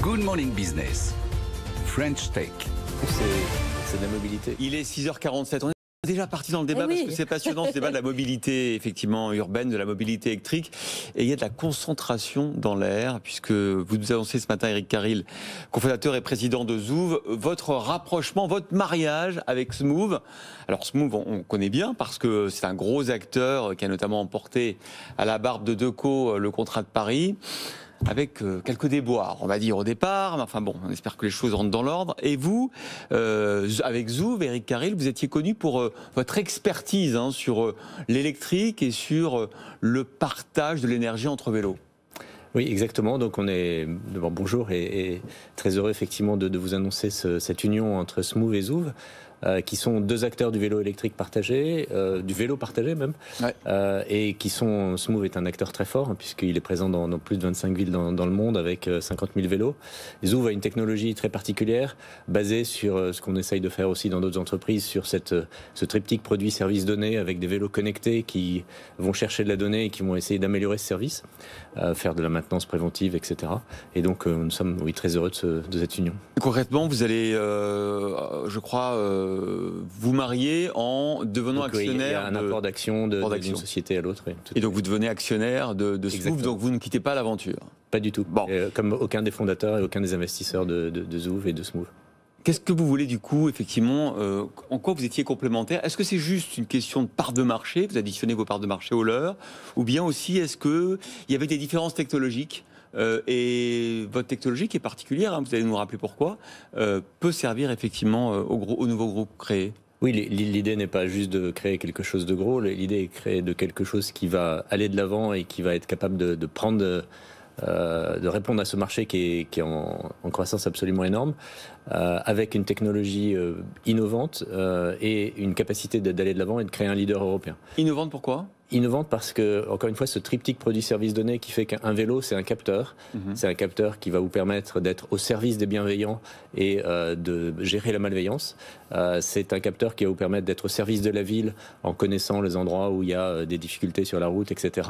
Good Morning Business. French Tech. C'est de la mobilité. Il est 6h47. On est déjà parti dans le débat parce que c'est passionnant, ce débat de la mobilité effectivement urbaine, de la mobilité électrique. Et il y a de la concentration dans l'air, puisque vous nous annoncez ce matin, Eric Carril, cofondateur et président de Zouv, votre rapprochement, votre mariage avec Smoove. Alors Smoove, on connaît bien parce que c'est un gros acteur qui a notamment emporté à la barbe de Decaux le contrat de Paris. Avec quelques déboires, on va dire, au départ. Mais enfin bon, on espère que les choses rentrent dans l'ordre. Et vous, avec Zouv, Eric Carril, vous étiez connu pour votre expertise sur l'électrique et sur le partage de l'énergie entre vélos. Oui, exactement. Donc on est d'abord bonjour et très heureux effectivement de vous annoncer cette union entre Smoove et Zouv. Qui sont deux acteurs du vélo électrique partagé, du vélo partagé même, ouais. Et qui sont, Smoove est un acteur très fort, hein, puisqu'il est présent dans plus de 25 villes dans le monde avec 50 000 vélos. Zouv a une technologie très particulière, basée sur ce qu'on essaye de faire aussi dans d'autres entreprises, sur ce triptyque produit-service-données, avec des vélos connectés qui vont chercher de la donnée et qui vont essayer d'améliorer ce service, faire de la maintenance préventive, etc. Et donc nous sommes très heureux de cette union. Concrètement, vous allez, je crois, vous marier en devenant actionnaire. Oui, il y a un apport d'action d'une société à l'autre. Oui, et donc vous devenez actionnaire de Smoove, donc vous ne quittez pas l'aventure. Pas du tout. Bon. Comme aucun des fondateurs et aucun des investisseurs de Zouv et de Smoove. Qu'est-ce que vous voulez du coup, effectivement, en quoi vous étiez complémentaires? Est-ce que c'est juste une question de part de marché, vous additionnez vos parts de marché aux leurs, ou bien aussi est-ce qu'il y avait des différences technologiques et votre technologie qui est particulière, hein, vous allez nous rappeler pourquoi, peut servir effectivement au nouveau groupe créé? Oui, l'idée n'est pas juste de créer quelque chose de gros, l'idée est de créer quelque chose qui va aller de l'avant et qui va être capable de répondre à ce marché qui est en croissance absolument énorme, avec une technologie innovante et une capacité d'aller de l'avant et de créer un leader européen. Innovante pourquoi ? Innovante parce que, encore une fois, ce triptyque produit-service-données qui fait qu'un vélo, c'est un capteur. C'est un capteur qui va vous permettre d'être au service des bienveillants et de gérer la malveillance. C'est un capteur qui va vous permettre d'être au service de la ville en connaissant les endroits où il y a des difficultés sur la route, etc.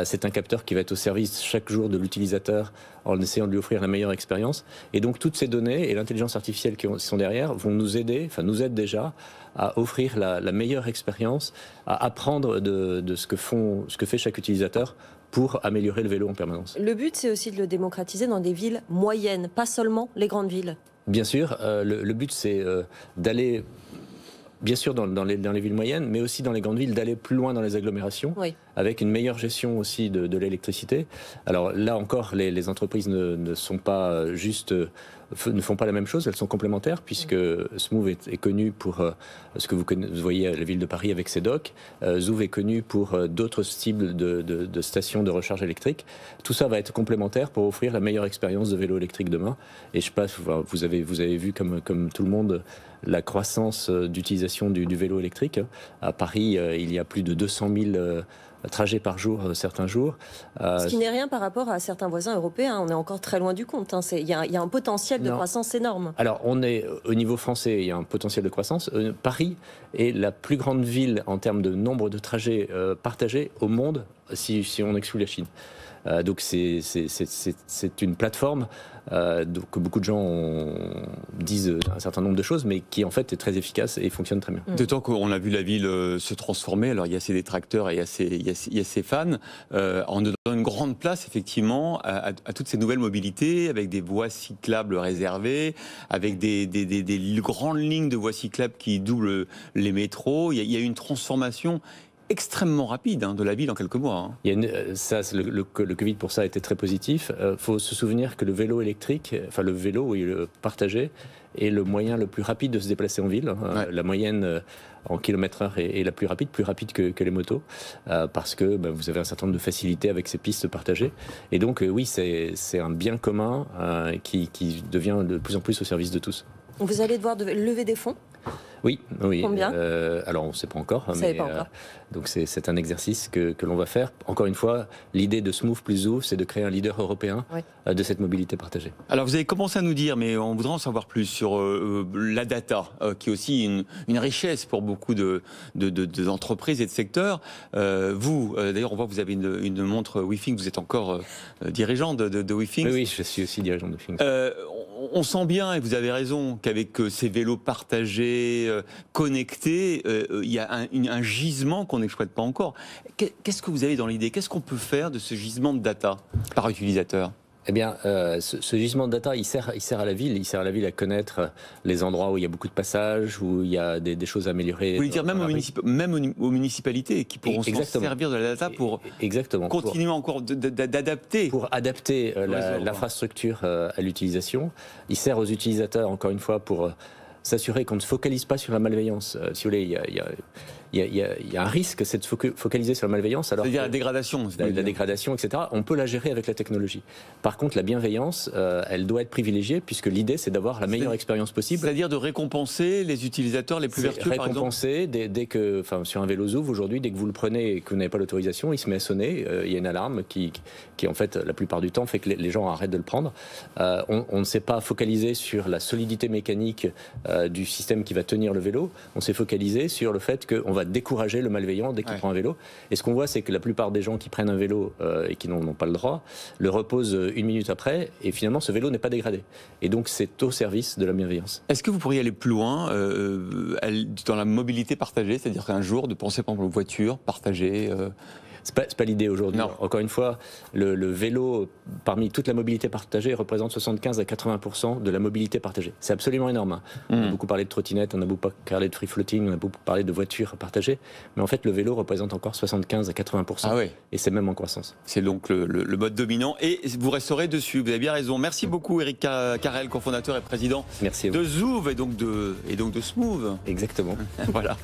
C'est un capteur qui va être au service chaque jour de l'utilisateur en essayant de lui offrir la meilleure expérience. Et donc, toutes ces données et l'intelligence artificielle qui sont derrière vont nous aider, enfin nous aident déjà à offrir la meilleure expérience, à apprendre de ce que fait chaque utilisateur pour améliorer le vélo en permanence. Le but, c'est aussi de le démocratiser dans des villes moyennes, pas seulement les grandes villes. Bien sûr, le but, c'est d'aller, bien sûr, dans les villes moyennes, mais aussi dans les grandes villes, d'aller plus loin dans les agglomérations, oui. Avec une meilleure gestion aussi de l'électricité. Alors là encore, les entreprises ne sont pas juste... ne font pas la même chose, elles sont complémentaires, puisque Smoove est connu pour ce que vous voyez à la ville de Paris avec ses docks. Zouv est connu pour d'autres types de stations de recharge électrique. Tout ça va être complémentaire pour offrir la meilleure expérience de vélo électrique demain. Et je pense, vous avez vu comme tout le monde la croissance d'utilisation du vélo électrique. À Paris, il y a plus de 200 000 trajets par jour, certains jours. Ce qui n'est rien par rapport à certains voisins européens. On est encore très loin du compte. Il y a un potentiel de croissance énorme. Alors, on est au niveau français, il y a un potentiel de croissance. Paris est la plus grande ville en termes de nombre de trajets partagés au monde, si on exclut la Chine. Donc c'est une plateforme que beaucoup de gens disent un certain nombre de choses, mais qui en fait est très efficace et fonctionne très bien. D'autant qu'on a vu la ville se transformer, alors il y a ses détracteurs et il y a ses fans, en donnant une grande place effectivement à toutes ces nouvelles mobilités, avec des voies cyclables réservées, avec des grandes lignes de voies cyclables qui doublent les métros. Il y a eu une transformation extrêmement rapide de la ville en quelques mois. Le Covid pour ça a été très positif. Faut se souvenir que le vélo électrique, enfin le vélo partagé, est le moyen le plus rapide de se déplacer en ville. Ouais. La moyenne en km/h est la plus rapide que les motos, parce que vous avez un certain nombre de facilités avec ces pistes partagées. Et donc oui, c'est un bien commun qui devient de plus en plus au service de tous. Vous allez devoir lever des fonds ? Oui, oui. Combien alors, on ne sait pas encore. Vous savez pas encore. Donc, c'est un exercice que l'on va faire. Encore une fois, l'idée de Smooth plus Zoo, c'est de créer un leader européen de cette mobilité partagée. Alors, vous avez commencé à nous dire, mais on voudrait en savoir plus sur la data, qui est aussi une richesse pour beaucoup d'entreprises et de secteurs. Vous, d'ailleurs, on voit que vous avez une montre WeThink, vous êtes encore dirigeant de WeThink. Oui, je suis aussi dirigeant de WeThink. On sent bien, et vous avez raison, qu'avec ces vélos partagés, connectés, il y a un gisement qu'on n'exploite pas encore. Qu'est-ce que vous avez dans l'idée? Qu'est-ce qu'on peut faire de ce gisement de data par utilisateur? Eh bien, ce gisement de data, il sert à la ville. Il sert à la ville à connaître les endroits où il y a beaucoup de passages, où il y a des choses à améliorer. Vous voulez dire même aux municipalités qui pourront s'en servir de la data pour continuer encore d'adapter. Pour adapter l'infrastructure à l'utilisation. Il sert aux utilisateurs, encore une fois, pour s'assurer qu'on ne se focalise pas sur la malveillance. Si vous voulez, il y a un risque, c'est de se focaliser sur la malveillance. C'est-à-dire la dégradation. La dégradation, etc. On peut la gérer avec la technologie. Par contre, la bienveillance, elle doit être privilégiée, puisque l'idée, c'est d'avoir la meilleure expérience possible. C'est-à-dire de récompenser les utilisateurs les plus vertueux, par exemple. Récompenser, dès que, sur un vélo Zoov, aujourd'hui, dès que vous le prenez et que vous n'avez pas l'autorisation, il se met à sonner. Il y a une alarme qui, en fait, la plupart du temps, fait que les gens arrêtent de le prendre. On ne s'est pas focalisé sur la solidité mécanique du système qui va tenir le vélo. On s'est focalisé sur le fait qu'on va décourager le malveillant dès qu'il prend un vélo. Et ce qu'on voit, c'est que la plupart des gens qui prennent un vélo et qui n'ont pas le droit, le reposent 1 minute après, et finalement ce vélo n'est pas dégradé. Et donc c'est au service de la bienveillance. Est-ce que vous pourriez aller plus loin dans la mobilité partagée, c'est-à-dire qu'un jour de penser par exemple aux voitures partagées C'est pas l'idée aujourd'hui. Encore une fois, le vélo, parmi toute la mobilité partagée, représente 75 à 80% de la mobilité partagée. C'est absolument énorme. Hein. On a beaucoup parlé de trottinettes, on a beaucoup parlé de free floating, on a beaucoup parlé de voitures partagées. Mais en fait, le vélo représente encore 75 à 80%. Et c'est même en croissance. C'est donc le mode dominant. Et vous resterez dessus. Vous avez bien raison. Merci beaucoup, Éric Carrel, cofondateur et président de Zoov et donc de Smooth. Exactement. Voilà.